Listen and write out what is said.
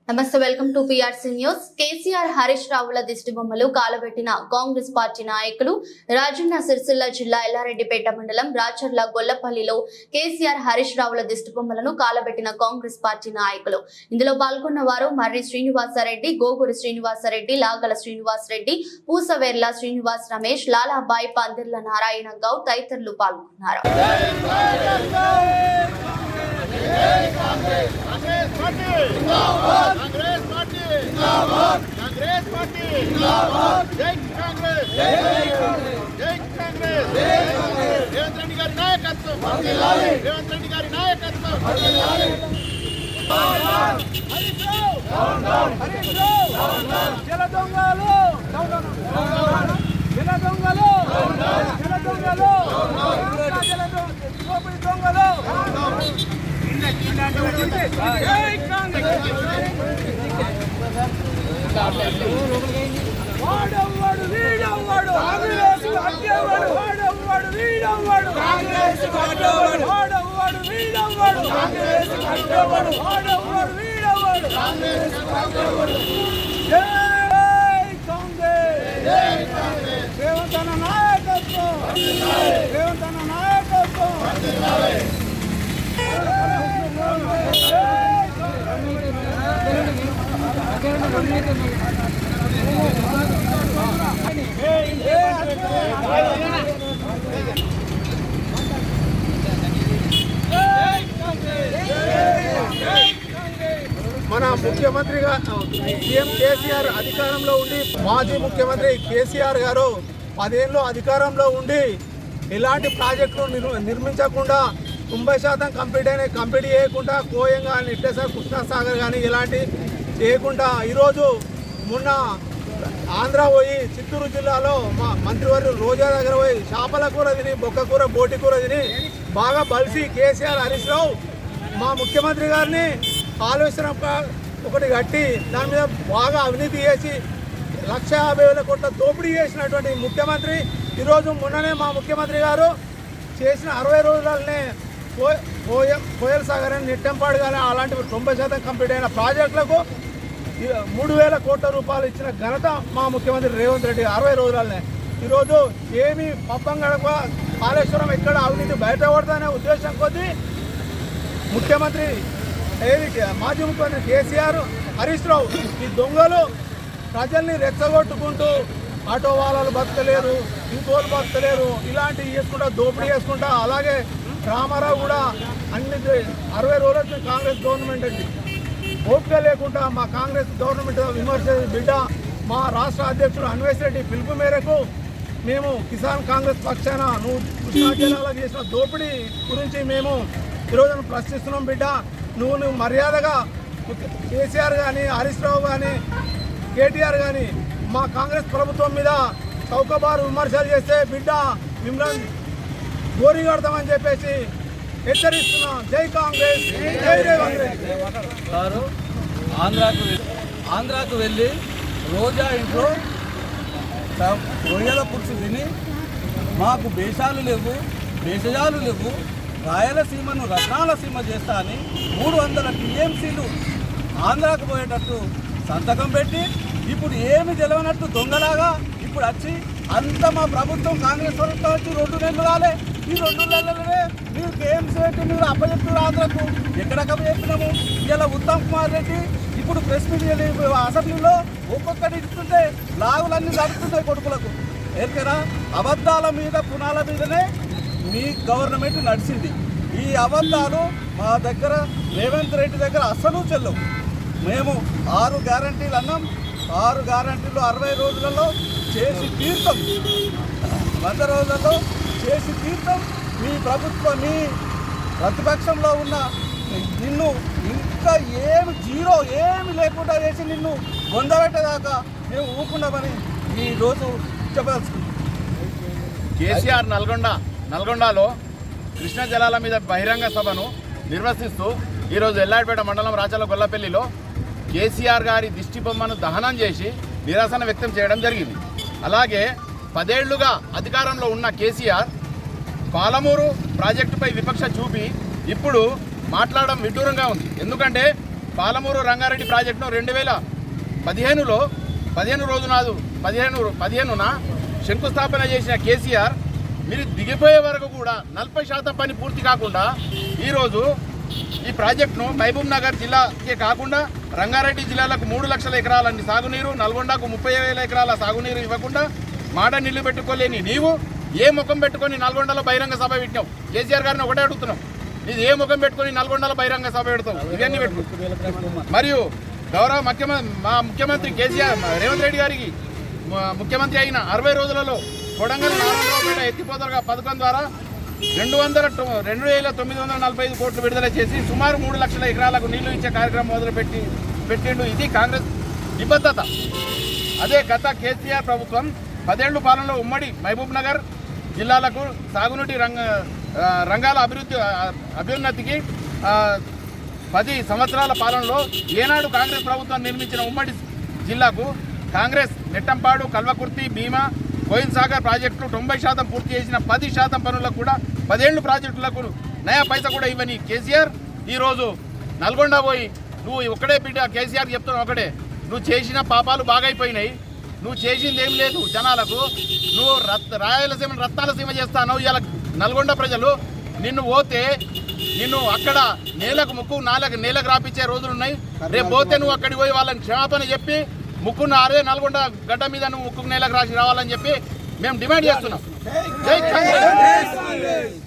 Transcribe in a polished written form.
నమస్తే, welcome to PRC news. KCR Harish Ravula దిష్టి బొమ్మలు కాలబెట్టిన కాంగ్రెస్ పార్టీ నాయకులు. రాజన్న సిరిసిల్ల జిల్లా ఎల్లారెడ్డిపేట మండలం రాచర్ల గొల్లపల్లిలో కేసీఆర్ హరీష్ రావుల దిష్టి బొమ్మలను కాలబెట్టిన కాంగ్రెస్ పార్టీ నాయకులు. ఇందులో పాల్గొన్న వారు మర్రి శ్రీనివాసరెడ్డి, గోగురు శ్రీనివాసరెడ్డి, లాగల శ్రీనివాసరెడ్డి, పూసవేర్ల శ్రీనివాస్ రమేష్, లాలాబాయి, పందిర్ల నారాయణ గౌడ్ తదితరులు పాల్గొన్నారు. వాడవాడు వీడవాడు కాంగ్రెస్ కట్టేవాడు, వాడవాడు వీడవాడు కాంగ్రెస్ కట్టేవాడు, వాడవాడు వీడవాడు కాంగ్రెస్ కట్టేవాడు, వాడవాడు వీడవాడు కాంగ్రెస్ కట్టేవాడు. జై కాంగ్రెస్, జై కాంగ్రెస్. రేవంత్ అన్న నాయకత్వం, రేవంత్ అన్న నాయకత్వం. మన ముఖ్యమంత్రిగా సీఎం కేసీఆర్ అధికారంలో ఉండి, మాజీ ముఖ్యమంత్రి కేసీఆర్ గారు 10 ఏళ్ళు అధికారంలో ఉండి ఎలాంటి ప్రాజెక్టులు నిర్మించకుండా 90% కంప్లీట్ చేయకుండా కోయం కానీ ఇట్లేసారి కృష్ణాసాగర్ కానీ ఇలాంటి చేయకుండా ఈరోజు మొన్న ఆంధ్ర పోయి చిత్తూరు జిల్లాలో మా మంత్రివర్యులు రోజా దగ్గర పోయి చేపల కూర తిని, బొక్క కూర, బోటి కూర తిని బాగా బలిసి కేసీఆర్ హరీష్ రావు మా ముఖ్యమంత్రి గారిని ఆలోచన ఒకటి కట్టి దాని మీద బాగా అవినీతి చేసి 1,50,000 కోట్ల దోపిడీ చేసినటువంటి ముఖ్యమంత్రి ఈరోజు మొన్ననే మా ముఖ్యమంత్రి గారు చేసిన 60 రోజులనే కోయల్ సాగర్ అని నెట్టెంపాడు కానీ అలాంటి 90% కంప్లీట్ అయిన ప్రాజెక్టులకు 3,000 కోట్ల రూపాయలు ఇచ్చిన ఘనత మా ముఖ్యమంత్రి రేవంత్ రెడ్డి 60 రోజులనే. ఈరోజు ఏమి పప్పం గడప కాళేశ్వరం ఎక్కడ అవినీతి బయటపడదనే ఉద్దేశం కొద్దీ ముఖ్యమంత్రి మాజీ ముఖ్యమంత్రి కేసీఆర్ హరీష్ రావు ఈ దొంగలు ప్రజల్ని రెచ్చగొట్టుకుంటూ ఆటో వాళ్ళలు బతకలేరు, ఇంకోళ్ళు బతకలేరు, ఇలాంటివి చేసుకుంటా దోపిడీ చేసుకుంటా. అలాగే రామారావు కూడా అన్ని 60 రోజుల కాంగ్రెస్ గవర్నమెంట్ అండి ఓపిక లేకుండా మా కాంగ్రెస్ గవర్నమెంట్ విమర్శ బిడ్డ మా రాష్ట్ర అధ్యక్షుడు అన్వేష్ రెడ్డి పిలుపు మేరకు మేము కిసాన్ కాంగ్రెస్ పక్షాన నువ్వు కృష్ణా జిల్లాలో చేసిన దోపిడీ గురించి మేము ఈరోజు ప్రశ్నిస్తున్నాం. బిడ్డ నువ్వు మర్యాదగా కేసీఆర్ కానీ, హరీష్ రావు కానీ, కేటీఆర్ కానీ మా కాంగ్రెస్ ప్రభుత్వం మీద చౌకబారు విమర్శలు చేస్తే బిడ్డ మిమ్మల్ని గోరి కడతామని చెప్పేసి హెచ్చరిస్తున్నాం. జై కాంగ్రెస్, జై రేవంత్ గారు ఆంధ్రాకు వెళ్ళి రోజా ఇంట్లో రొయ్యల పులుసు తిని మాకు దేశాలు లేవు, దేశజాలు లేవు, రాయలసీమను రత్నాలసీమ చేస్తా అని 300 టీఎంసీలు ఆంధ్రాకు పోయేటట్టు సంతకం పెట్టి ఇప్పుడు ఏమి తెలియనట్టు దొంగలాగా ఇప్పుడు వచ్చి అంత మా ప్రభుత్వం కాంగ్రెస్ ప్రభుత్వం వచ్చి 2 నెలలు కాలే. ఈ 2 నెలలనే మీరు కేఎంసీ పెట్టి మీరు అప్పచెప్తున్నారు ఆంధ్రకు. ఎక్కడక్క చెప్పినాము. ఇలా ఉత్తమ్ కుమార్ రెడ్డి ఇప్పుడు ప్రెస్ మీట్ అసెంబ్లీలో ఒక్కొక్కటి ఇస్తుంటే లాగులన్నీ జరుగుతున్నాయి కొడుకులకు. ఎక్కడా అబద్ధాల మీద పునాల మీదనే మీ గవర్నమెంట్ నడిచింది. ఈ అబద్ధాలు మా దగ్గర రేవంత్ రెడ్డి దగ్గర అస్సలు చెల్లవు. మేము 6 గ్యారంటీలు అన్నాం. 6 గ్యారంటీలు 60 రోజులలో చేసి తీర్థం, 100 రోజులలో చేసి తీర్థం. మీ ప్రభుత్వం మీ ప్రతిపక్షంలో ఉన్న నిన్ను ఇంకా జీరో ఏమి లేకుండా చేసి నిన్ను పొందబెట్టేదాకా మేము ఊరుకున్నామని ఈరోజు చెప్పదలుచుకున్నాం. కేసీఆర్ నల్గొండలో కృష్ణా జలాల మీద బహిరంగ సభను నిర్వహిస్తూ ఈరోజు ఎల్లారెడ్డిపేట మండలం రాచర్ల గొల్లపల్లిలో కేసీఆర్ గారి దిష్టి బొమ్మను దహనం చేసి నిరసన వ్యక్తం చేయడం జరిగింది. అలాగే 10 ఏళ్లుగా అధికారంలో ఉన్న కేసీఆర్ పాలమూరు ప్రాజెక్టుపై విపక్ష చూపి ఇప్పుడు మాట్లాడడం విడ్డూరంగా ఉంది. ఎందుకంటే పాలమూరు రంగారెడ్డి ప్రాజెక్టును 2015లో 15న శంకుస్థాపన చేసిన కేసీఆర్ మీరు దిగిపోయే వరకు కూడా 40% పని పూర్తి కాకుండా ఈరోజు ఈ ప్రాజెక్టును మహబూబ్ నగర్ జిల్లాకే కాకుండా రంగారెడ్డి జిల్లాలకు 3 లక్షల ఎకరాల సాగునీరు, నల్గొండకు 30,000 ఎకరాల సాగునీరు ఇవ్వకుండా మాట నిల్లు పెట్టుకోలేని నీవు ఏ ముఖం పెట్టుకొని నల్గొండలో బహిరంగ సభ పెట్టినావు? కేసీఆర్ గారిని ఒకటే అడుగుతున్నాం, ఇది ఏ ముఖం పెట్టుకొని నల్గొండలో బహిరంగ సభ పెడతాం? ఇవన్నీ పెట్టుకో. మరియు గౌరవ మా ముఖ్యమంత్రి కేసీఆర్ రేవంత్ రెడ్డి గారికి ముఖ్యమంత్రి అయిన 60 రోజులలో కొడంగల్ నారాయణరావుపేట ఎత్తిపోతల పథకం ద్వారా 2,945 కోట్లు విడుదల చేసి సుమారు 3 లక్షల ఎకరాలకు నీళ్లు ఇచ్చే కార్యక్రమం పెట్టిండు. ఇది కాంగ్రెస్ నిబద్ధత. అదే గత కేసీఆర్ ప్రభుత్వం 10 ఏళ్ల పాలనలో ఉమ్మడి మహబూబ్ నగర్ జిల్లాలకు సాగునీటి రంగాల అభ్యున్నతికి 10 సంవత్సరాల పాలనలో ఏనాడు కాంగ్రెస్ ప్రభుత్వం నిర్మించిన ఉమ్మడి జిల్లాకు కాంగ్రెస్ నెట్టంపాడు, కల్వకుర్తి, భీమా, కోయిల్ సాగర్ ప్రాజెక్టులు 90% పూర్తి చేసిన 10% పనులకు కూడా 10 ఏళ్ళు ప్రాజెక్టులకు నయా పైసా కూడా ఇవ్వని కేసీఆర్ ఈరోజు నల్గొండ పోయి నువ్వు ఒక్కడే బిడ్డ కేసీఆర్ చెప్తున్నావు ఒకటే, నువ్వు చేసిన పాపాలు బాగైపోయినాయి, నువ్వు చేసింది ఏం లేదు జనాలకు, నువ్వు రాయలసీమ రత్నాలసీమ చేస్తాను. ఇలా నల్గొండ ప్రజలు నిన్ను పోతే నిన్ను అక్కడ నేలకు నేలకు రాపించే రోజులు ఉన్నాయి. రేపు పోతే నువ్వు అక్కడికి పోయి వాళ్ళని క్షమాపణ చెప్పి ముక్కున్న ఆరే నల్గొండ గడ్డ మీద నువ్వు ముక్కు నేలకు రాసి రావాలని చెప్పి మేము డిమాండ్ చేస్తున్నాం. జై కాంగ్రెస్.